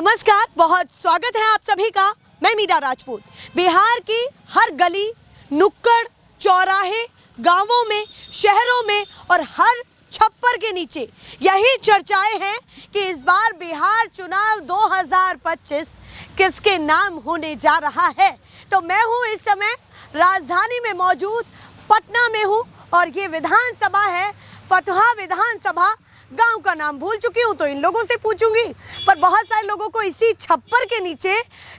नमस्कार, बहुत स्वागत है आप सभी का। मैं मीरा राजपूत। बिहार की हर गली, नुक्कड़, चौराहे, गांवों में, शहरों में और हर छप्पर के नीचे यही चर्चाएं हैं कि इस बार बिहार चुनाव 2025 किसके नाम होने जा रहा है। तो मैं हूं इस समय राजधानी में मौजूद, पटना में हूं और ये विधानसभा है, फतुहा विधानसभा। गांव का नाम भूल चुकी हूँ तो इन लोगों से पूछूंगी, पर बहुत सारे लोगों को इसी छप्पर के नीचे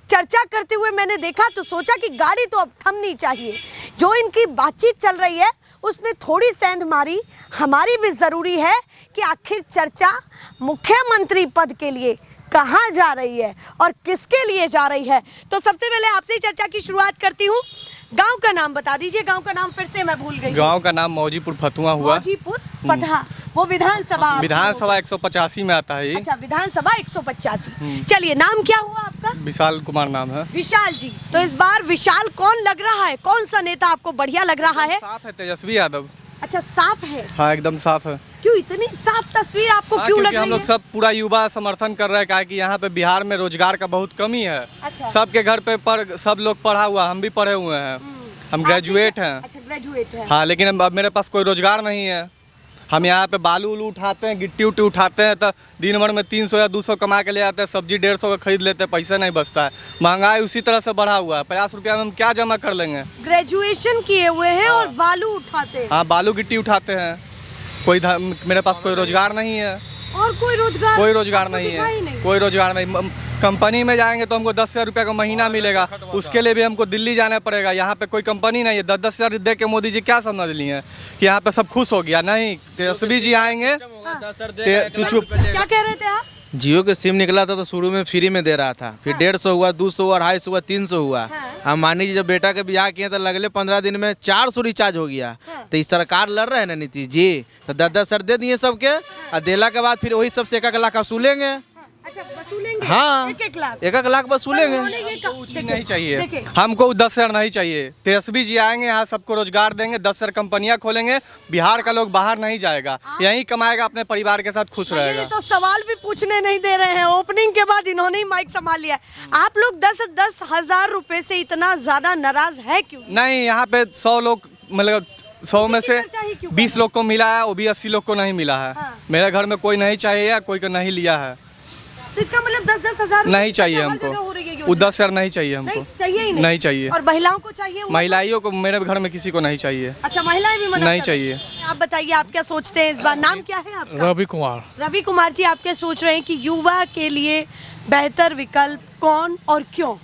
चर्चा करते हुए मैंने देखा तो सोचा कि गाड़ी तो अब थमनी चाहिए। जो इनकी बातचीत चल रही है उसमें थोड़ी सेंध मारी हमारी भी ज़रूरी है कि आखिर चर्चा मुख्यमंत्री पद के लिए कहाँ जा रही है और किसके लिए जा रही है। तो सबसे पहले आपसे ही चर्चा की शुरुआत करती हूँ। गांव का नाम बता दीजिए। गांव का नाम फिर से मैं भूल गई। गांव का नाम मौजीपुर फतुहा हुआ। मौजीपुर फतुहा, वो विधानसभा 185 में आता है ये। अच्छा, विधानसभा 185। चलिए, नाम क्या हुआ आपका? विशाल कुमार नाम है। विशाल जी, तो इस बार विशाल कौन लग रहा है? कौन सा नेता आपको बढ़िया लग रहा है? साफ है, तेजस्वी यादव। अच्छा, साफ है। हाँ, एकदम साफ है। क्यों इतनी साफ तस्वीर आपको क्यों लग रही है? हम लोग सब पूरा युवा समर्थन कर रहे हैं, क्या कि यहाँ पे बिहार में रोजगार का बहुत कमी है। अच्छा। सबके घर पे सब लोग पढ़ा हुआ, हम भी पढ़े हुए हैं, हम ग्रेजुएट हैं। अच्छा, ग्रेजुएट है। हाँ, लेकिन अब मेरे पास कोई रोजगार नहीं है। हम यहाँ पे बालू उलू उठाते हैं, गिट्टी उट्टी उठाते हैं, तो दिन भर में 300 या 200 कमा के ले आते हैं। सब्जी 150 का खरीद लेते हैं, पैसा नहीं बचता है। महंगाई उसी तरह से बढ़ा हुआ है। 50 रुपया में हम क्या जमा कर लेंगे? ग्रेजुएशन किए हुए हैं और बालू उठाते हैं। हाँ, बालू गिट्टी उठाते हैं। मेरे पास कोई रोजगार नहीं है। और कोई रोजगार नहीं है। कोई रोजगार नहीं। कंपनी में जाएंगे तो हमको 10,000 रुपया का महीना मिलेगा, उसके लिए भी हमको दिल्ली जाना पड़ेगा। यहाँ पे कोई कंपनी नहीं है। 10-10 हज़ार दे के मोदी जी क्या समझ लिए हैं कि यहाँ पे सब खुश हो गया? नहीं, तेजस्वी जी आएंगे। चुप। क्या कह रहे थे आप? जियो के सिम निकला था तो शुरू में फ्री में दे रहा था, फिर 150 हुआ, 200 हुआ, 250 हुआ, 300 हुआ। हम मान लीजिए जब बेटा के ब्याह किए तो लगले 15 दिन में 400 रिचार्ज हो गया। तो इस सरकार लड़ रहे हैं ना नीतीश जी, तो 10-10 सर दे दिए सबके, और देला के बाद फिर वही सबसे 1-1 लाख वसूलेंगे। अच्छा, वसूलेंगे? हाँ, 1-1 लाख। 1-1 लाख वसूलेंगे। नहीं चाहिए हमको, 10,000 नहीं चाहिए। तेजस्वी जी आएंगे, यहाँ सबको रोजगार देंगे, 10,000 कंपनियां खोलेंगे। बिहार का लोग बाहर नहीं जाएगा, यहीं कमाएगा, अपने परिवार के साथ खुश रहेगा। तो सवाल भी पूछने नहीं दे रहे हैं। ओपनिंग के बाद इन्होंने ही माइक संभाल लिया। आप लोग 10-10 हज़ार रुपए से इतना ज्यादा नाराज है क्यों? नहीं, यहाँ पे 100 लोग, मतलब 100 में से 20 लोग को मिला है, वो भी 80 लोग को नहीं मिला है। मेरे घर में कोई नहीं चाहिए या कोई को नहीं लिया है। तो इसका मतलब 10-10 हज़ार नहीं चाहिए हमको। वो 10,000 नहीं चाहिए हमको। चाहिए ही नहीं चाहिए। और महिलाओं को चाहिए? महिलाओं को मेरे घर में किसी को नहीं चाहिए। अच्छा, महिलाएं भी मना नहीं चाहिए। आप बताइए, आप क्या सोचते हैं इस बार? नाम क्या है आपका? रवि कुमार। रवि कुमार जी, आप क्या सोच रहे हैं कि युवा के लिए बेहतर विकल्प कौन और क्यों?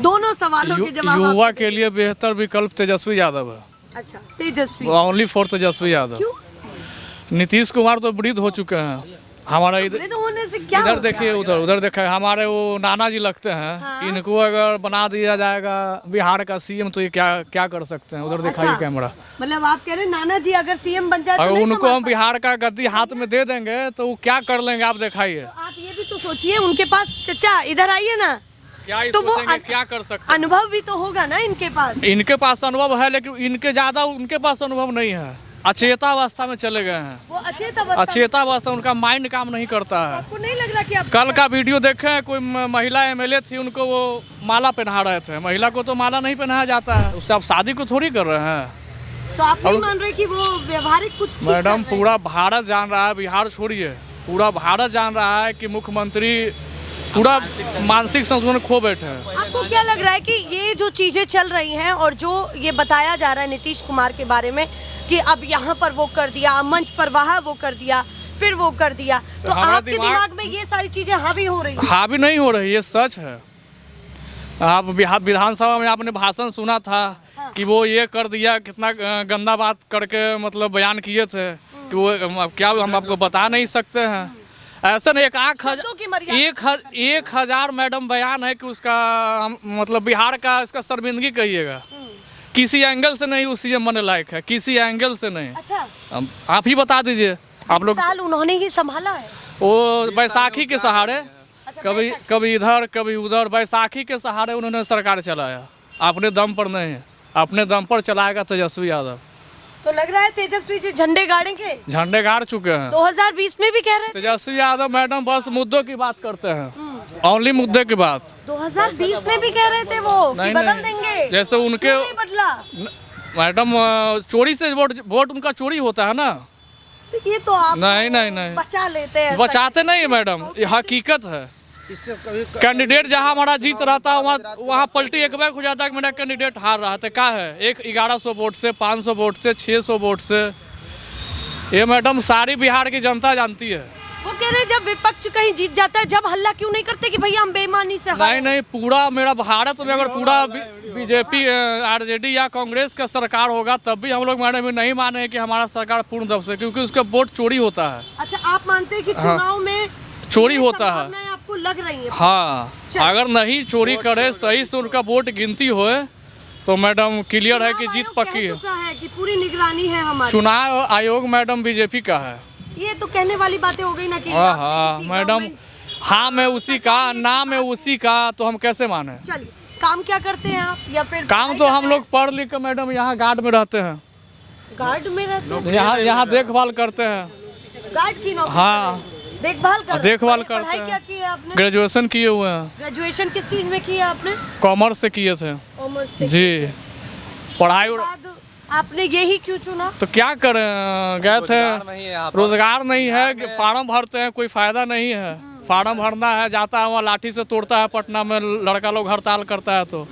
दोनों सवालों के जवाब। युवा के लिए बेहतर विकल्प तेजस्वी यादव है। अच्छा, तेजस्वी। Only for Tejashwi Yadav. क्यों? नीतीश कुमार तो वृद्ध हो चुके हैं। हमारा वृद्ध होने से क्या इधर देखिए, उधर देखिए, हमारे वो नाना जी लगते हैं। हाँ। इनको अगर बना दिया जाएगा बिहार का सीएम तो ये क्या कर सकते हैं? उधर दिखाइए कैमरा। मतलब आप कह रहे हैं नाना जी अगर सीएम बन जाए तो अगर नहीं उनको हम बिहार का गद्दी हाथ में दे देंगे तो वो क्या कर लेंगे, आप दिखाइए। आप ये भी तो सोचिए, उनके पास, चचा इधर आइए ना, क्या तो वो क्या कर सकते हैं? अनुभव भी तो होगा ना इनके पास। इनके पास अनुभव है, लेकिन इनके ज्यादा उनके पास अनुभव नहीं है। अचेतावस्था में चले गए हैं। वो अचेतावस्था, उनका माइंड काम नहीं करता है। आपको नहीं लग रहा कि आप कल का वीडियो देखे, कोई महिला एमएलए थी, उनको वो माला पहना रहे थे। महिला को तो माला नहीं पहनाया जाता है, उससे आप शादी को थोड़ी कर रहे हैं। तो आप नहीं मान रहे कि वो व्यवहारिक कुछ ठीक मैडम, कर रहे हैं? पूरा भारत जान रहा है, बिहार छोड़िए, पूरा भारत जान रहा है कि मुख्यमंत्री पूरा मानसिक संतुलन खो बैठे हैं। आपको क्या लग रहा है कि ये जो चीजें चल रही हैं और जो ये बताया जा रहा है नीतीश कुमार के बारे में कि अब यहाँ पर वो कर दिया, मंच पर वहाँ वो कर दिया, फिर वो कर दिया, तो आपके दिमाग में ये सारी चीजें हावी हो रही हैं? हावी नहीं हो रही, ये सच है। आप बिहार विधानसभा में आपने भाषण सुना था कि वो ये कर दिया, कितना गंदा बात करके मतलब बयान किए थे कि वो क्या हम आपको बता नहीं सकते हैं। ऐसा नहीं, 1,000 मैडम बयान है कि उसका मतलब बिहार का इसका शर्मिंदगी कहिएगा। किसी एंगल से नहीं वो सीएम बनने लायक है, किसी एंगल से नहीं। अच्छा, आप ही बता दीजिए। आप लोग साल उन्होंने ही संभाला है। वो बैसाखी के सहारे, कभी इधर कभी उधर, बैसाखी के सहारे उन्होंने सरकार चलाया। अपने दम पर नहीं, अपने दम पर चलाएगा तेजस्वी यादव। तो लग रहा है तेजस्वी जी झंडे गाड़ेंगे। झंडे गाड़ चुके हैं। 2020 में भी कह रहे थे। तेजस्वी यादव मैडम बस मुद्दों की बात करते हैं, ओनली मुद्दे की बात। 2020 में भी कह रहे थे वो कि नहीं, बदल नहीं। देंगे, जैसे उनके क्यों नहीं बदला? मैडम चोरी से वोट उनका चोरी होता है ना। तो ये तो आप नहीं। बचा लेते हैं, बचाते नहीं है मैडम, ये हकीकत है। कैंडिडेट जहाँ हमारा जीत रहा था वहाँ पलटी एक बैग हो जाता है कि मेरा कैंडिडेट हार रहा था। क्या है, एक 1100 वोट से, 500 वोट से, 600 वोट से, ये मैडम सारी बिहार की जनता जानती है। वो कह रहे हैं जब विपक्ष कहीं जीत जाता है, जब हल्ला क्यों नहीं करते कि भैया हम बेईमानी से हारे? नहीं, पूरा मेरा भारत में अगर पूरा बीजेपी, आरजेडी या कांग्रेस का सरकार होगा तब भी हम लोग मैडम नहीं माने कि हमारा सरकार पूर्ण दब से, क्योंकि उसका वोट चोरी होता है। अच्छा, आप मानते हैं कि चुनाव में चोरी ये होता है? संभावनाएं आपको लग रही है? हाँ, अगर नहीं चोरी करे, सही से उनका वोट गिनती होए तो मैडम क्लियर है कि जीत पक्की है। चुका है कि पूरी निगरानी है हमारी। चुनाव आयोग मैडम बीजेपी का है। ये तो कहने वाली बातें हो गई ना कि हाँ मैडम, हाँ मैं उसी का, नाम है उसी का, तो हम कैसे माने? चलिए, काम क्या करते हैं आप, या फिर काम तो हम लोग पढ़ लिख कर मैडम यहाँ गार्ड में रहते हैं। गार्ड में रहते हैं? यहाँ देखभाल करते हैं। गार्ड की नौकरी? हाँ, देखभाल करते हैं। देखभाल करते पढ़ाई हैं। क्या की है आपने? ग्रेजुएशन किए हुए हैं। ग्रेजुएशन किस चीज में की है आपने? कॉमर्स से किए थे कॉमर्स से। जी। पढ़ाई उसके बाद आपने यही क्यों चुना? तो क्या करें, गए थे, रोजगार नहीं है, फार्म भरते हैं, कोई फायदा नहीं है। फार्म भरना है, जाता है वहाँ लाठी से तोड़ता है, पटना में लड़का लोग हड़ताल करता है। तो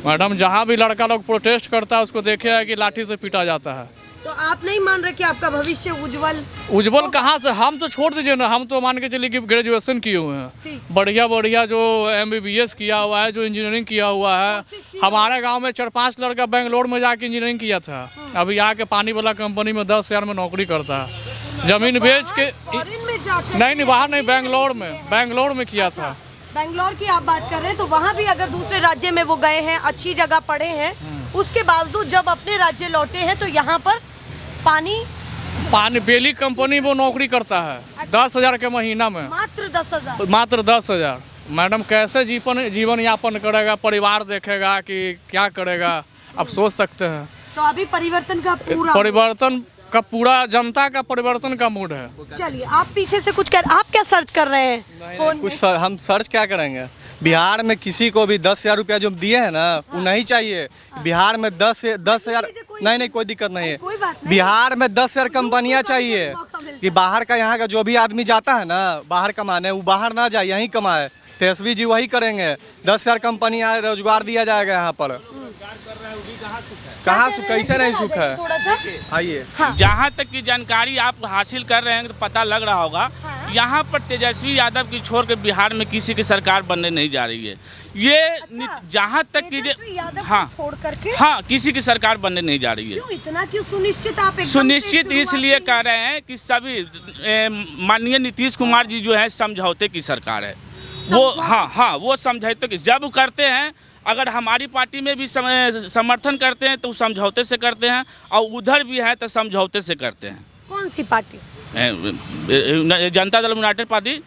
मैडम जहाँ भी लड़का लोग प्रोटेस्ट करता है उसको देखे है कि लाठी से पीटा जाता है। तो आप नहीं मान रहे कि आपका भविष्य उज्जवल कहाँ से? हम तो छोड़ दीजिए ना, हम तो मान के चलिए कि ग्रेजुएशन किए हुए हैं, बढ़िया जो MBBS किया हुआ है, जो इंजीनियरिंग किया हुआ है। हमारे गांव में 4-5 लड़का बेंगलोर में जाके इंजीनियरिंग किया था, अभी आके पानी वाला कंपनी में 10,000 में नौकरी करता है। जमीन बेच के नहीं, बाहर नहीं, बेंगलोर में किया था। बेंगलोर की आप बात कर रहे हैं, तो वहाँ भी अगर दूसरे राज्य में वो गए हैं, अच्छी जगह पढ़े हैं, उसके बावजूद जब अपने राज्य लौटे हैं तो यहाँ पर पानी बेली कंपनी वो नौकरी करता है। 10,000 के महीना में, मात्र 10,000। मात्र 10,000। मैडम कैसे जीवन यापन करेगा, परिवार देखेगा कि क्या करेगा, आप सोच सकते हैं। तो अभी परिवर्तन का पूरा जनता का परिवर्तन का मूड है। चलिए, आप पीछे से कुछ आप क्या सर्च कर रहे हैं फोन कुछ हम सर्च क्या करेंगे? बिहार में किसी को भी 10,000 रुपया जो दिए हैं ना, वो नहीं चाहिए। बिहार में 10,000 नहीं, कोई दिक्कत नहीं है। बिहार में 10,000 कंपनियां चाहिए कि बाहर का, यहाँ का जो भी आदमी जाता है ना बाहर कमाने, वो बाहर ना जाए, यहीं कमाए। तेजस्वी जी वही करेंगे। 10,000 कंपनियां, रोजगार दिया जाएगा यहाँ पर। कहाँ सुख, कैसे नहीं सुख है? आइए, जहाँ तक की जानकारी आप हासिल कर रहे हैं तो पता लग रहा होगा, यहाँ पर तेजस्वी यादव की छोड़ के बिहार में किसी की सरकार बनने नहीं जा रही है। ये जहाँ तक की हाँ छोड़ करके, हाँ, किसी की सरकार बनने नहीं जा रही है। क्यों इतना क्यों सुनिश्चित? आप सुनिश्चित इसलिए कह रहे हैं कि सभी माननीय नीतीश कुमार जी जो है समझौते की सरकार है। वो हाँ वो समझौते की जब करते हैं, अगर हमारी पार्टी में भी समर्थन करते हैं तो समझौते से करते हैं, और उधर भी है तो समझौते से करते हैं। कौन सी party? Janata Dal United party.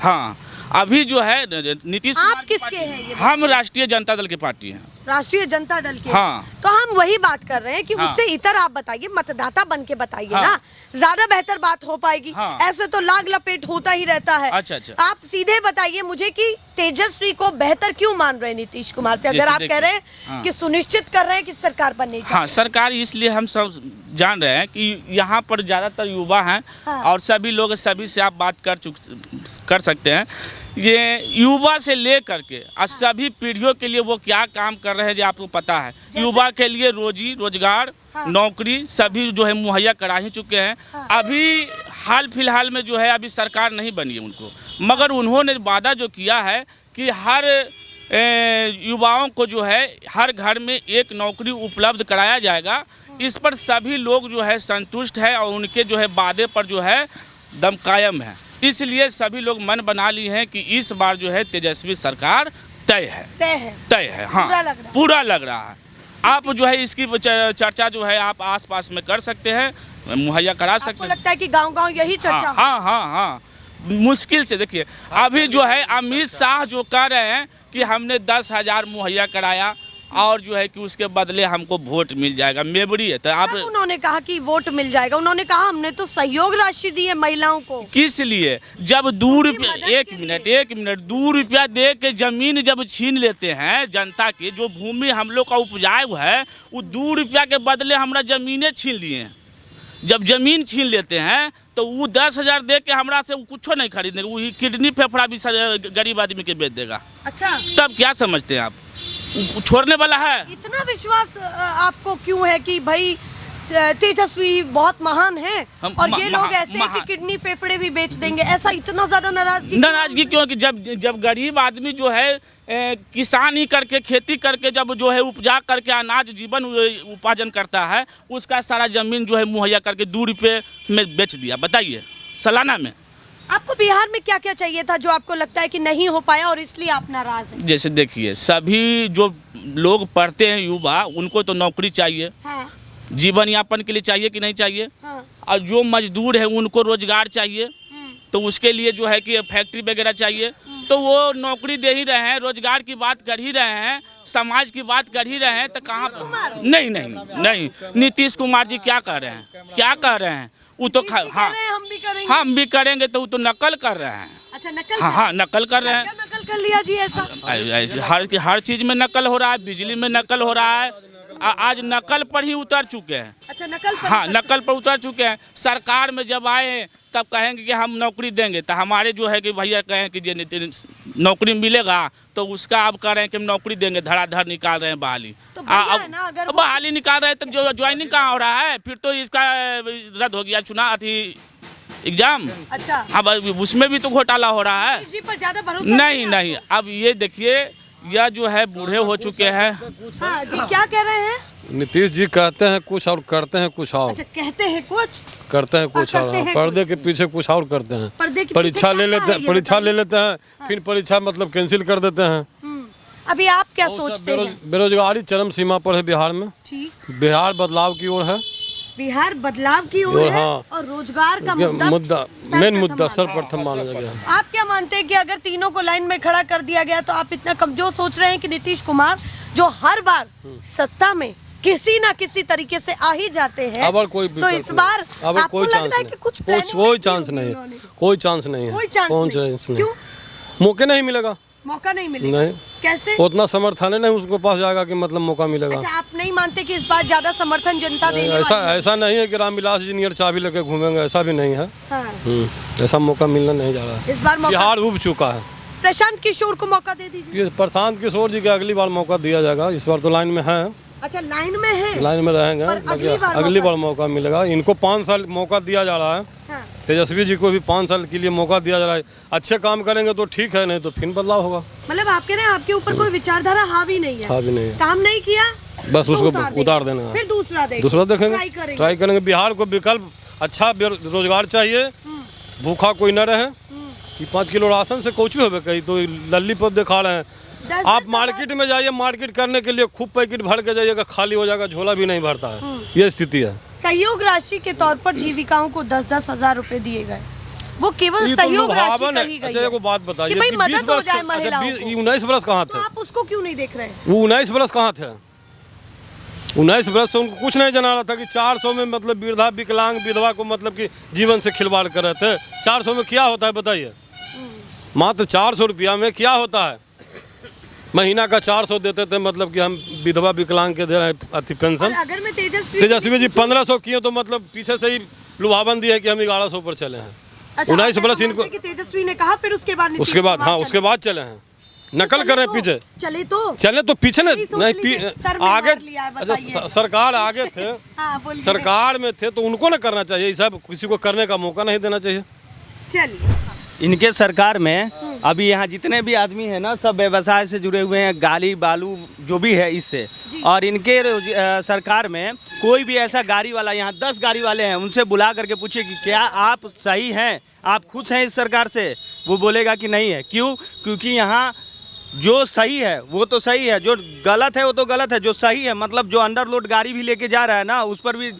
हाँ, अभी जो है नीतीश कुमार किसके हैं ये? हम राष्ट्रीय जनता दल की पार्टी हैं। राष्ट्रीय जनता दल के? हाँ। तो हम वही बात कर रहे हैं कि उससे इतर आप बताइए, मतदाता बन के बताइए ना, ज्यादा बेहतर बात हो पाएगी। ऐसे तो लाग लपेट होता ही रहता है। अच्छा। आप सीधे बताइए मुझे कि तेजस्वी को बेहतर क्यों मान रहे हैं नीतीश कुमार से, अगर आप कह रहे हैं कि सुनिश्चित कर रहे हैं कि सरकार बननी चाहिए? हाँ, सरकार इसलिए हम सब जान रहे हैं कि यहाँ पर ज्यादातर युवा हैं, और सभी लोग, सभी से आप बात कर सकते हैं। ये युवा से ले करके सभी पीढ़ियों के लिए वो क्या काम कर रहे हैं जो आपको पता है। युवा के लिए रोजी रोजगार, नौकरी सभी जो है मुहैया करा ही चुके हैं। अभी हाल फिलहाल में जो है अभी सरकार नहीं बनी है उनको, मगर उन्होंने वादा जो किया है कि हर युवाओं को जो है हर घर में एक नौकरी उपलब्ध कराया जाएगा। इस पर सभी लोग जो है संतुष्ट है, और उनके जो है वादे पर जो है दम कायम है। इसलिए सभी लोग मन बना लिए हैं कि इस बार जो है तेजस्वी सरकार तय है। हाँ, पूरा लग रहा है। आप जो है इसकी चर्चा जो है आप आसपास में कर सकते हैं, मुहैया करा सकते हैं। लगता है कि गांव-गांव यही चर्चा? हाँ, मुश्किल से देखिए, अभी जो है अमित शाह जो कह रहे हैं कि हमने 10,000 मुहैया कराया, और जो है कि उसके बदले हमको वोट मिल जाएगा, मेमोरी है। तो आप अब उन्होंने कहा कि वोट मिल जाएगा, उन्होंने कहा हमने तो सहयोग राशि दी है महिलाओं को। किस लिए? जब 2 रुपया, मदद एक मिनट 2 रुपया दे के जमीन जब छीन लेते हैं जनता की, जो भूमि हम लोग का उपजाऊ है, वो 2 रुपया के बदले हमरा जमीनें छीन लिए हैं। जब जमीन छीन लेते हैं तो वो 10,000 दे के हमरा से कुछ नहीं खरीदेगा, वो किडनी फेफड़ा भी गरीब आदमी के बेच देगा। अच्छा, तब क्या समझते हैं आप? वो छोड़ने वाला है? इतना विश्वास आपको क्यों है कि भाई तेजस्वी बहुत महान है और ये लोग ऐसे कि किडनी फेफड़े भी बेच देंगे, ऐसा इतना ज्यादा नाराजगी क्योंकि जब गरीब आदमी जो है किसानी करके, खेती करके, जब जो है उपजा करके अनाज जीवन उपार्जन करता है, उसका सारा जमीन जो है मुहैया करके 2 रुपये में बेच दिया। बताइए सालाना में। आपको बिहार में क्या क्या चाहिए था जो आपको लगता है कि नहीं हो पाया और इसलिए आप नाराज हैं? जैसे देखिए, सभी जो लोग पढ़ते हैं युवा, उनको तो नौकरी चाहिए, हाँ, जीवन यापन के लिए चाहिए कि नहीं चाहिए? हाँ, और जो मजदूर है उनको रोजगार चाहिए, तो उसके लिए जो है कि फैक्ट्री वगैरह चाहिए, तो वो नौकरी दे ही रहे हैं, रोजगार की बात कर ही रहे हैं, समाज की बात कर ही रहे हैं, तो कहाँ? नहीं, नीतीश कुमार जी क्या कर रहे हैं? क्या कर रहे हैं? वो तो हाँ, हम भी करेंगे, तो वो तो नकल कर रहे हैं। अच्छा, नकल? हाँ, नकल कर रहे हैं। क्या नकल कर लिया जी ऐसा? ऐसे हर चीज में नकल हो रहा है, बिजली में नकल हो रहा है, आज नकल पर ही उतर चुके हैं। अच्छा, नकल पर? हाँ, नकल पर उतर चुके हैं। सरकार में जब आए तब कहेंगे कि हम नौकरी देंगे, तो हमारे जो है कि भैया कहें कि नौकरी मिलेगा, तो उसका अब कह रहे हैं कि हम नौकरी देंगे, धड़ाधड़ निकाल रहे हैं बहाली। तो अब बहाली निकाल रहे हैं, तो जो ज्वाइनिंग कहाँ हो रहा है? फिर तो इसका रद्द हो गया चुनाव, एग्जाम। अच्छा, अब उसमें भी तो घोटाला हो रहा है। इसी पर ज्यादा भरोसा नहीं, अब ये देखिए, यह जो है बूढ़े हो चुके हैं। हाँ जी, क्या कह रहे हैं? नीतीश जी कहते हैं कुछ और करते हैं कुछ और। अच्छा, कहते हैं कुछ, करते हैं कुछ और, करते हैं पर्दे के पीछे कुछ और करते हैं। पर्दे के परीक्षा पीछे ले क्या लेते है हैं, ये परीक्षा ले बताइए? लेते हैं, फिर परीक्षा मतलब कैंसिल कर देते हैं। अभी आप क्या सोचते हैं? बेरोजगारी चरम सीमा पर है बिहार में। ठीक, बिहार बदलाव की ओर है। बिहार बदलाव की ओर है, हाँ। और रोजगार का मुद्दा मेन मुद्दा सर्वप्रथम माना गया। आप क्या मानते हैं कि अगर तीनों को लाइन में खड़ा कर दिया गया तो आप इतना कमजोर सोच रहे हैं कि नीतीश कुमार जो हर बार सत्ता में किसी ना किसी तरीके से आ ही जाते हैं, अब कोई तो इस बार अब आपको कोई लगता है कि कुछ planning कोई नहीं की चांस होगी नहीं, उन्होंने? कोई चांस नहीं है, कोई चांस नहीं। क्यों? मौके नहीं मिलेगा, मौका नहीं मिलेगा? नहीं। कैसे? उतना समर्थन है नहीं उसको पास जाएगा कि मतलब मौका मिलेगा। अच्छा, आप नहीं मानते कि इस बार ज्यादा समर्थन जनता देने वाली है? ऐसा नहीं है कि रामविलास जी नियर चाबी लेके घूमेंगे, ऐसा भी नहीं है। हाँ। ऐसा मौका मिलना नहीं जा रहा है। इस बार मौका बिहार उब चुका है। प्रशांत किशोर को मौका दे दीजिए। ये प्रशांत किशोर जी के अगली बार मौका दिया जाएगा, इस बार तो लाइन में है, अच्छा, लाइन में है, लाइन में रहेंगे, पर अगली बार मौका मिलेगा। इनको 5 साल मौका दिया जा रहा है, हाँ। तेजस्वी जी को भी 5 साल के लिए मौका दिया जा रहा है। अच्छे काम करेंगे तो ठीक है, नहीं तो फिर बदलाव होगा। मतलब आप कह रहे हैं आपके ऊपर कोई विचारधारा हावी नहीं है? हावी नहीं है, काम नहीं किया बस तो उसको उतार देना है, फिर दूसरा देखेंगे, ट्राई करेंगे। बिहार को विकल्प अच्छा रोजगार चाहिए, भूखा कोई न रहे। 5 किलो राशन से कोची हो कहीं तो लल्ली पर दिखा रहे हैं। आप मार्केट में जाइए, मार्केट करने के लिए खूब पैकेट भर के जाइएगा, खाली हो जाएगा, झोला भी नहीं भरता है, ये स्थिति है। सहयोग राशि के तौर पर जीविकाओं को 10-10 हजार रुपए दिए गए, वो केवल सहयोग राशि कही गई अच्छा, है एगो बात बताइए, कि भाई मदद हो जाए महिलाओं को। 19 बरस कहाँ तो थे? आप उसको क्यों नहीं देख रहे? वो 19 बरस कहाँ थे? 19 बरस से उनको कुछ नहीं जना रहा था कि 400 में मतलब वृद्धा विकलांग विधवा को मतलब कि जीवन से खिलवाड़ कर रहे थे। 400 में क्या होता है बताइए? मात्र 400 रुपया में क्या होता है? महीना का 400 देते थे, मतलब कि हम विधवा विकलांग के दे रहे हैं अति पेंशन। अगर मैं तेजस्वी जी 1500 किए तो मतलब पीछे से ही लुभावन दिया है कि हम 1100 पर चले हैं। 19 बरस इनको तेजस्वी ने कहा, फिर उसके बाद हाँ उसके बाद चले हैं, नकल कर रहे हैं पीछे। चले तो पीछे नहीं आगे। अच्छा, सरकार आगे थे, सरकार में थे तो उनको ना करना चाहिए, सब किसी को करने का मौका नहीं देना चाहिए। चलिए, इनके सरकार में अभी यहाँ जितने भी आदमी हैं ना, सब व्यवसाय से जुड़े हुए हैं, गाली बालू जो भी है इससे। और इनके सरकार में कोई भी ऐसा गाड़ी वाला, यहाँ 10 गाड़ी वाले हैं, उनसे बुला करके पूछिए कि क्या आप सही हैं, आप खुश हैं इस सरकार से? वो बोलेगा कि नहीं है। क्यों? क्योंकि यहाँ जो सही है वो तो सही है, जो गलत है वो तो गलत है। जो सही है मतलब जो अंडरलोड गाड़ी भी लेके जा रहा है ना, उस पर भी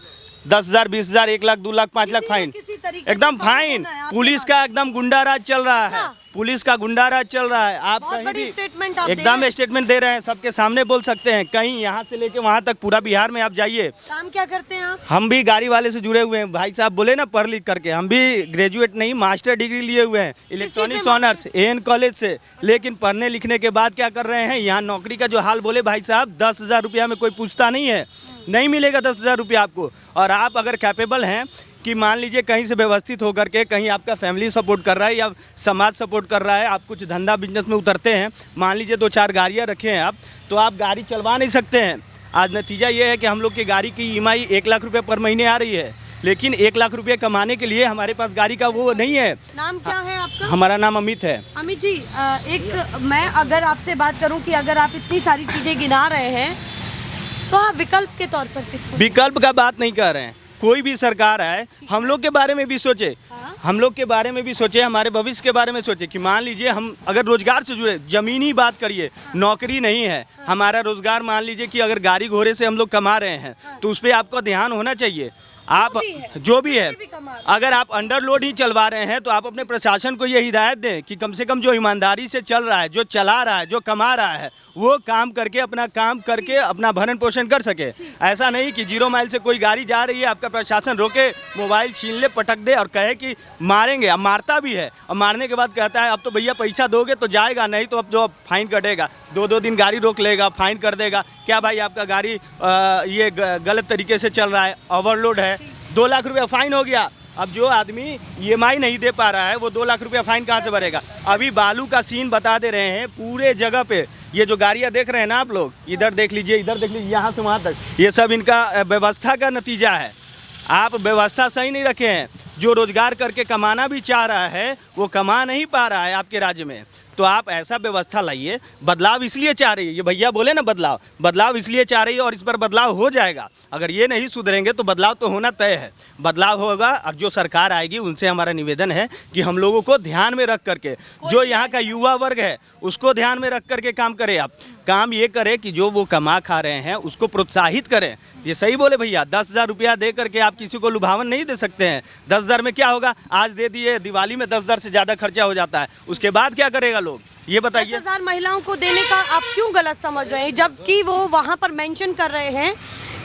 10,000, 20,000, 1 लाख, 2 लाख, 5 लाख फाइन, एकदम फाइन। पुलिस का एकदम गुंडा राज चल रहा है। पुलिस का गुंडाराज चल रहा है। आप बहुत कहीं बड़ी भी स्टेटमेंट आप दे एकदम रहे हैं। स्टेटमेंट दे रहे हैं, सबके सामने बोल सकते हैं। कहीं यहाँ से लेके वहाँ तक पूरा बिहार में आप जाइए। काम क्या करते हैं आप? हम भी गाड़ी वाले से जुड़े हुए हैं। भाई साहब बोले ना पढ़ लिख करके, हम भी ग्रेजुएट नहीं मास्टर डिग्री लिए हुए हैं इलेक्ट्रॉनिक्स ऑनर्स एन कॉलेज से। लेकिन पढ़ने लिखने के बाद क्या कर रहे हैं, यहाँ नौकरी का जो हाल बोले भाई साहब 10,000 रुपया में कोई पूछता नहीं है, नहीं मिलेगा 10,000 रुपया आपको। और आप अगर कैपेबल हैं कि मान लीजिए कहीं से व्यवस्थित होकर के, कहीं आपका फैमिली सपोर्ट कर रहा है या समाज सपोर्ट कर रहा है, आप कुछ धंधा बिजनेस में उतरते हैं, मान लीजिए 2-4 गाड़ियाँ रखे हैं आप, तो आप गाड़ी चलवा नहीं सकते हैं। आज नतीजा ये है कि हम लोग की गाड़ी की EMI 1 लाख रुपये पर महीने आ रही है, लेकिन 1 लाख रुपये कमाने के लिए हमारे पास गाड़ी का वो नहीं है। नाम क्या है आपका? हमारा नाम अमित है। अमित जी, एक मैं अगर आपसे बात करूं कि अगर आप इतनी सारी चीजें गिना रहे हैं तो आप विकल्प के तौर पर किसको? विकल्प का बात नहीं कर रहे हैं। कोई भी सरकार आए, हम लोग के बारे में भी सोचे, हम लोग के बारे में भी सोचे, हमारे भविष्य के बारे में सोचे कि मान लीजिए हम अगर रोजगार से जुड़े, जमीनी बात करिए, नौकरी नहीं है, हमारा रोजगार मान लीजिए कि अगर गाड़ी घोड़े से हम लोग कमा रहे हैं तो उस पर आपका ध्यान होना चाहिए। आप जो भी है, अगर आप अंडर लोड ही चलवा रहे हैं तो आप अपने प्रशासन को ये हिदायत दें कि कम से कम जो ईमानदारी से चल रहा है, जो चला रहा है, जो कमा रहा है, वो काम करके अपना काम करके अपना भरण पोषण कर सके। ऐसा नहीं कि 0 माइल से कोई गाड़ी जा रही है, आपका प्रशासन रोके, मोबाइल छीन ले, पटक दे और कहे कि मारेंगे। अब मारता भी है और मारने के बाद कहता है अब तो भैया पैसा दोगे तो जाएगा, नहीं तो अब जो फाइन कटेगा, 2-2 दिन गाड़ी रोक लेगा, फाइन कर देगा। क्या भाई आपका गाड़ी ये गलत तरीके से चल रहा है, ओवरलोड है, 2 लाख रुपया फाइन हो गया। अब जो आदमी EMI नहीं दे पा रहा है वो 2 लाख रुपया फाइन कहाँ से भरेगा? अभी बालू का सीन बता दे रहे हैं पूरे जगह पे। ये जो गाड़ियाँ देख रहे हैं ना आप लोग, इधर देख लीजिए, इधर देख लीजिए, यहाँ से वहाँ तक, ये सब इनका व्यवस्था का नतीजा है। आप व्यवस्था सही नहीं रखे हैं। जो रोजगार करके कमाना भी चाह रहा है वो कमा नहीं पा रहा है आपके राज्य में। तो आप ऐसा व्यवस्था लाइए। बदलाव इसलिए चाह रही है, ये भैया बोले ना बदलाव इसलिए चाह रही है और इस पर बदलाव हो जाएगा। अगर ये नहीं सुधरेंगे तो बदलाव तो होना तय है, बदलाव होगा। और जो सरकार आएगी उनसे हमारा निवेदन है कि हम लोगों को ध्यान में रख करके, जो यहाँ का युवा वर्ग है उसको ध्यान में रख करके काम करें। आप काम ये करें कि जो वो कमा खा रहे हैं उसको प्रोत्साहित करें। ये सही बोले भैया, 10,000 रुपया दे करके आप किसी को लुभावन नहीं दे सकते हैं। 10,000 में क्या होगा? आज दे दिए, दिवाली में 10,000 से ज़्यादा खर्चा हो जाता है, उसके बाद क्या करेगा लोग, ये बताइए। 10,000 महिलाओं को देने का आप क्यों गलत समझ रहे हैं, जबकि वो वहाँ पर मेंशन कर रहे हैं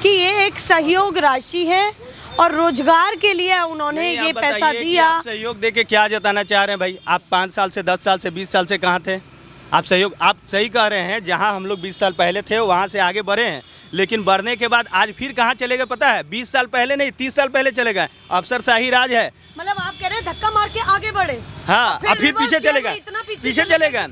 कि ये एक सहयोग राशि है और रोजगार के लिए उन्होंने ये पैसा दिया। आप सहयोग दे के क्या जताना चाह रहे हैं भाई? आप 5 साल से, 10 साल से, 20 साल से कहाँ थे? आप सहयोग, आप सही कह रहे हैं, जहाँ हम लोग 20 साल पहले थे वहाँ से आगे बढ़े हैं, लेकिन बढ़ने के बाद आज फिर कहाँ चले गए पता है? 20 साल पहले नहीं, 30 साल पहले चले गए। अफसरशाही राज है। मतलब आप कह रहे हैं धक्का मार के आगे बढ़े? हाँ, अब फिर पीछे चले गए, पीछे चले गए।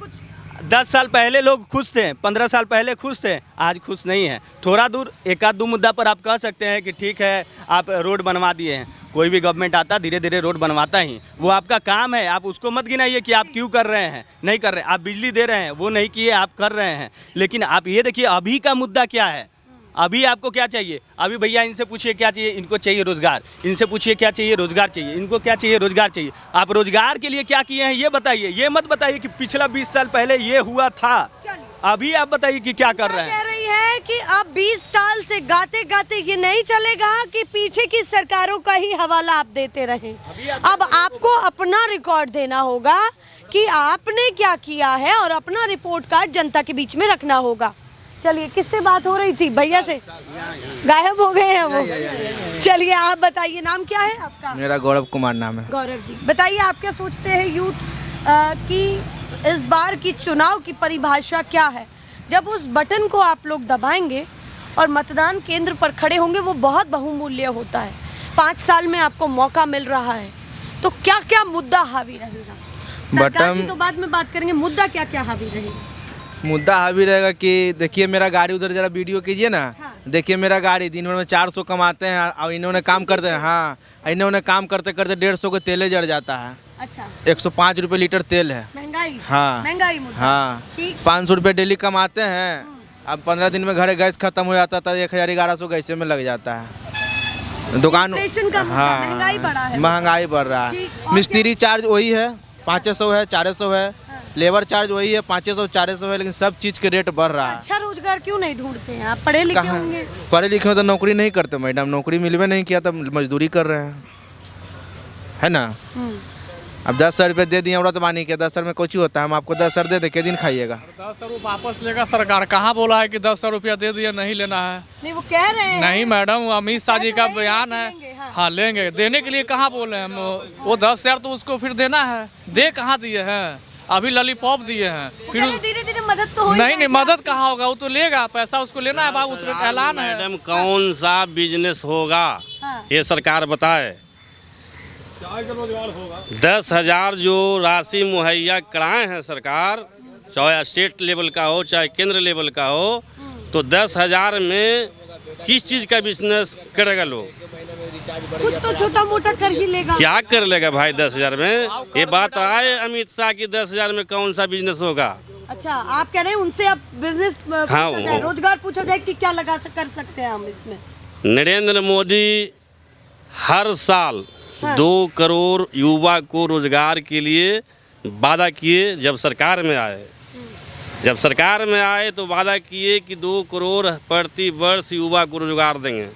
10 साल पहले लोग खुश थे, 15 साल पहले खुश थे, आज खुश नहीं है। थोड़ा दूर एक आध दो मुद्दा पर आप कह सकते हैं कि ठीक है आप रोड बनवा दिए हैं। कोई भी गवर्नमेंट आता धीरे धीरे रोड बनवाता ही, वो आपका काम है। आप उसको मत गिनाइए कि आप क्यों कर रहे हैं, नहीं कर रहे। आप बिजली दे रहे हैं, वो नहीं किए, आप कर रहे हैं। लेकिन आप ये देखिए अभी का मुद्दा क्या है, अभी आपको क्या चाहिए? अभी भैया इनसे पूछिए क्या चाहिए, इनको चाहिए रोजगार। इनसे पूछिए क्या चाहिए, रोजगार चाहिए। इनको क्या चाहिए, रोजगार चाहिए। आप रोजगार के लिए क्या किए हैं ये बताइए, ये मत बताइए कि पिछला 20 साल पहले ये हुआ था। अभी आप बताइए कि क्या कर रहे हैं। कह रही है कि अब 20 साल से गाते गाते ये नहीं चलेगा कि पीछे की सरकारों का ही हवाला आप देते रहे। अब आपको अपना रिकॉर्ड देना होगा कि आपने क्या किया है और अपना रिपोर्ट कार्ड जनता के बीच में रखना होगा। चलिए, किससे बात हो रही थी? भैया से। गायब हो गए हैं वो। चलिए आप बताइए, नाम क्या है आपका? मेरा गौरव कुमार नाम है। गौरव जी, बताइए आप क्या सोचते हैं यूथ की इस बार की चुनाव की परिभाषा क्या है? जब उस बटन को आप लोग दबाएंगे और मतदान केंद्र पर खड़े होंगे, वो बहुत बहुमूल्य होता है। 5 साल में आपको मौका मिल रहा है, तो क्या क्या मुद्दा हावी रहेगा? सरकार की तो बाद में बात करेंगे, मुद्दा क्या क्या हावी रहेगा? मुद्दा हावी रहेगा कि देखिए मेरा गाड़ी, उधर जरा वीडियो कीजिए ना। हाँ। देखिए मेरा गाड़ी दिन भर में 400 कमाते हैं और इन्होंने काम करते हैं। हाँ, इन्होंने काम करते करते 150 का तेल जड़ जाता है। अच्छा, 105 रुपये लीटर तेल है। महंगाई। हाँ, महंगाई मुद्दा। हाँ, ठीक। 500 रुपये डेली कमाते हैं। अब 15 दिन में घर गैस खत्म हो जाता था, 1000-1100 गैसे में लग जाता है। दुकान, इन्फ्लेशन का मुद्दा, हाँ, महंगाई बढ़ा है। महंगाई बढ़ रहा है। ठीक, और मिस्त्री चार्ज वही है, 500 है, 400 है। लेबर चार्ज वही है, 500-400 है, लेकिन सब चीज़ के रेट बढ़ रहा है। अच्छा रोजगार क्यों नहीं ढूंढते हैं? आप पढ़े लिखे होंगे। पढ़े लिखे में तो नौकरी नहीं करते मैडम, नौकरी मिलवे नहीं किया तो मजदूरी कर रहे हैं, है ना। अब 10 रुपये दे दिए अमृत पानी के, 10 में कुछ होता है, हम आपको 10 दे दे के दिन खाइएगा। 10 रुपये वापस लेगा सरकार, कहाँ बोला है कि 10 रुपया दे दिया नहीं लेना है? नहीं वो कह रहे हैं। नहीं मैडम, अमित शाह जी का बयान है। लेंगे, हाँ। हाँ लेंगे, देने के लिए कहाँ बोले हम? वो 10,000 तो उसको फिर देना है, दे कहाँ दिए हैं? अभी लॉलीपॉप दिए हैं, फिर धीरे धीरे मदद तो हो नहीं मदद कहाँ होगा, वो तो लेगा पैसा, उसको लेना है बाबू, उसका ऐलान है। मैडम कौन सा बिजनेस होगा ये सरकार बताए। 10,000 जो राशि मुहैया कराए हैं सरकार, चाहे स्टेट लेवल का हो चाहे केंद्र लेवल का हो, तो 10,000 में किस चीज़ का बिजनेस करेगा लोग? कुछ तो छोटा मोटा कर ही लेगा। क्या कर लेगा भाई 10,000 में? ये बात आए अमित शाह की 10,000 में कौन सा बिजनेस होगा? अच्छा, आप कह रहे हैं उनसे अब बिजनेस हाँ, पूछा जाए, रोजगार पूछा जाए कि क्या कर सकते हैं हम इसमें? नरेंद्र मोदी हर साल 2 करोड़ युवा को रोजगार के लिए वादा किए। जब सरकार में आए तो वादा किए कि 2 करोड़ प्रति वर्ष युवा को रोजगार देंगे।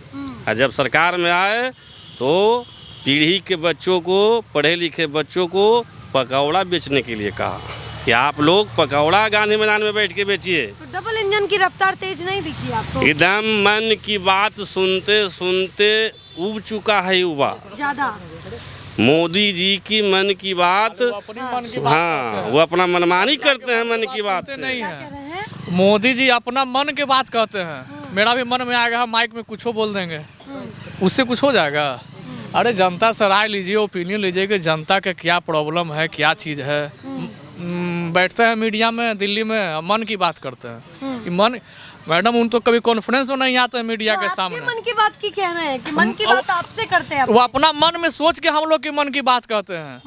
और जब सरकार में आए तो पीढ़ी के बच्चों को, पढ़े लिखे बच्चों को पकौड़ा बेचने के लिए कहा कि आप लोग पकौड़ा गांधी मैदान में बैठ के बेचिए। तो डबल इंजन की रफ्तार तेज नहीं दिखी आपको? एकदम मन की बात सुनते सुनते उब चुका है युवा। ज्यादा मोदी जी की मन की बात, हाँ वो अपना मनमानी करते हैं मन की बात से। नहीं है, मोदी जी अपना मन के बात कहते हैं। मेरा भी मन में आएगा, हम माइक में कुछ बोल देंगे, उससे कुछ हो जाएगा? अरे जनता से राय लीजिए, ओपिनियन लीजिए कि जनता का क्या प्रॉब्लम है, क्या चीज़ है। बैठते हैं मीडिया में दिल्ली में, मन की बात करते हैं। मन मैडम उन तो कभी कॉन्फ्रेंस में नहीं आते मीडिया के सामने। मन की बात की कह रहे हैं कि मन की बात आपसे करते हैं। वो अपना मन में सोच के हम लोग की मन की बात कहते हैं।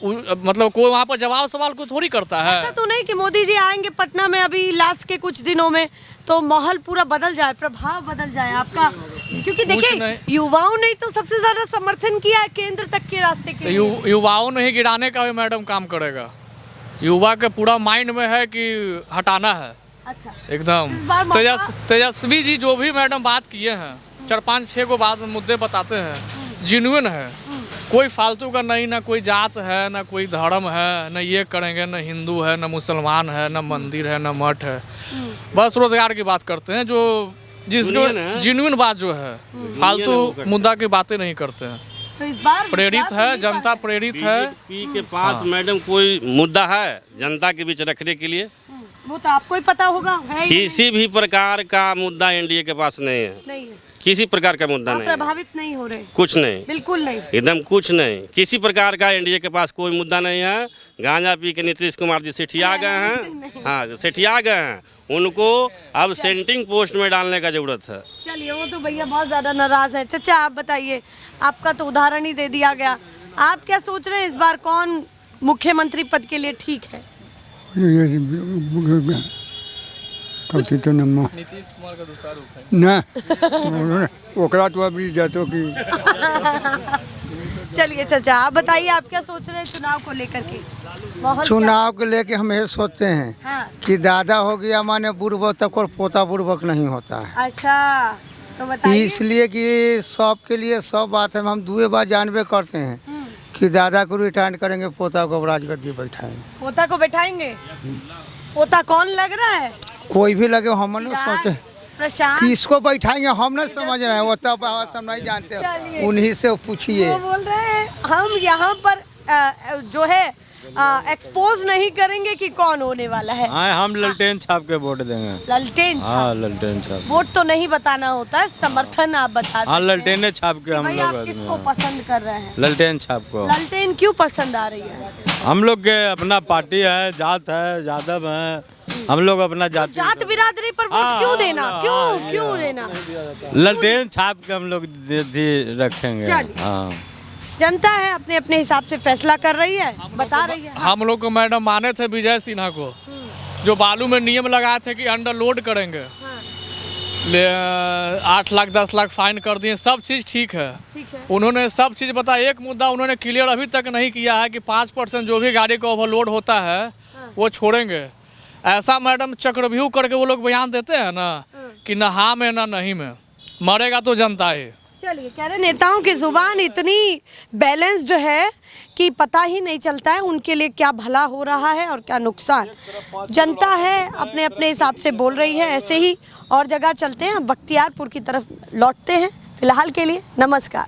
मतलब कोई वहाँ पर जवाब सवाल को थोड़ी करता है। ऐसा तो नहीं कि मोदी जी आएंगे पटना में अभी लास्ट के कुछ दिनों में तो माहौल पूरा बदल जाए, प्रभाव बदल जाए आपका? क्योंकि देखिए युवाओं ने तो सबसे ज्यादा समर्थन किया है केंद्र तक के रास्ते के। युवाओं ने ही गिराने का भी मैडम काम करेगा। युवा के पूरा माइंड में है कि हटाना है। अच्छा, एकदम तेजस्वी जी जो भी मैडम बात किए हैं, 4-5-6 को बात मुद्दे बताते हैं, जिन्युइन है। कोई फालतू का नहीं, ना कोई जात है, ना कोई धर्म है, न ये करेंगे, न हिंदू है, न मुसलमान है, न मंदिर है, न मठ है। बस रोजगार की बात करते हैं, जो जिसको जिन्युइन बात जो है, फालतू मुद्दा की बातें नहीं करते हैं। तो इस बार प्रेरित है जनता, प्रेरित है। बीजेपी के पास मैडम कोई मुद्दा है जनता के बीच रखने के लिए? वो तो आपको ही पता होगा। है किसी भी प्रकार का मुद्दा एनडीए के पास नहीं है। नहीं है, किसी प्रकार का मुद्दा नहीं है। प्रभावित नहीं हो रहे, कुछ नहीं, बिल्कुल नहीं, एकदम कुछ नहीं। किसी प्रकार का एनडीए के पास कोई मुद्दा नहीं है। गांजा पी के नीतीश कुमार जी सेठिया गए हैं। हाँ, सेठिया गए हैं। उनको अब सेंटिंग पोस्ट में डालने का जरूरत है। चलिए, वो तो भैया बहुत ज्यादा नाराज है। चाचा आप बताइए, आपका तो उदाहरण ही दे दिया गया। आप क्या सोच रहे हैं इस बार कौन मुख्यमंत्री पद के लिए ठीक है? नीतीश कुमार का दूसरा रूप है ना, ओकरा तो अभी जातो की। चलिए चाचा आप बताइए, आप क्या सोच रहे हैं चुनाव को लेकर के? माहौल चुनाव को लेके हम ये सोचते हैं हाँ। कि दादा हो गया माने बुर्बक तक और पोता बुर्बक नहीं होता है। अच्छा, तो बताइए। इसलिए कि सबके लिए सब बात है, हम 2 बार जानबे करते हैं कि दादा को रिटायर करेंगे, पोता को राजगद्दी बैठाएंगे। पोता को बैठाएंगे? पोता कौन लग रहा है? कोई भी लगे, हम नहीं सोचे प्रशांत किसको बैठाएंगे, हम नहीं समझ रहे हैं। वो तब हम नहीं जानते, उन्हीं से पूछिए। वो बोल रहे हैं हम यहाँ पर जो है एक्सपोज नहीं करेंगे कि कौन होने वाला है। हम ललटेन छाप के वोट देंगे। ललटेन छाप? ललटेन छाप। वोट तो नहीं बताना होता है, समर्थन आप बता सकते हैं। ललटेन छाप के हम भाई आप किसको पसंद कर रहे हैं? ललटेन छाप को। ललटेन क्यों पसंद आ रही है? हम लोग के अपना पार्टी है, जात है, यादव है, हम लोग अपना जात बिरादरी पर वोट क्यों देना? क्यों देना? ललटेन छाप के हम लोग रखेंगे। हाँ, जनता है अपने अपने हिसाब से फैसला कर रही है, बता रही है। हम लोग को मैडम माने थे विजय सिन्हा को, जो बालू में नियम लगाए थे कि अंडरलोड करेंगे, 8 लाख 10 लाख फाइन कर दिए, सब चीज़ ठीक है। उन्होंने सब चीज़ बताया। एक मुद्दा उन्होंने क्लियर अभी तक नहीं किया है कि 5% जो भी गाड़ी का ओवरलोड होता है वो छोड़ेंगे। ऐसा मैडम चक्रव्यूह करके वो लोग बयान देते हैं ना कि न हाँ में ना नहीं में, मरेगा तो जनता है। चलिए, कह रहे नेताओं की जुबान इतनी बैलेंस जो है कि पता ही नहीं चलता है उनके लिए क्या भला हो रहा है और क्या नुकसान। जनता है अपने अपने हिसाब से बोल रही है। ऐसे ही और जगह चलते हैं, बख्तियारपुर की तरफ लौटते हैं। फिलहाल के लिए नमस्कार।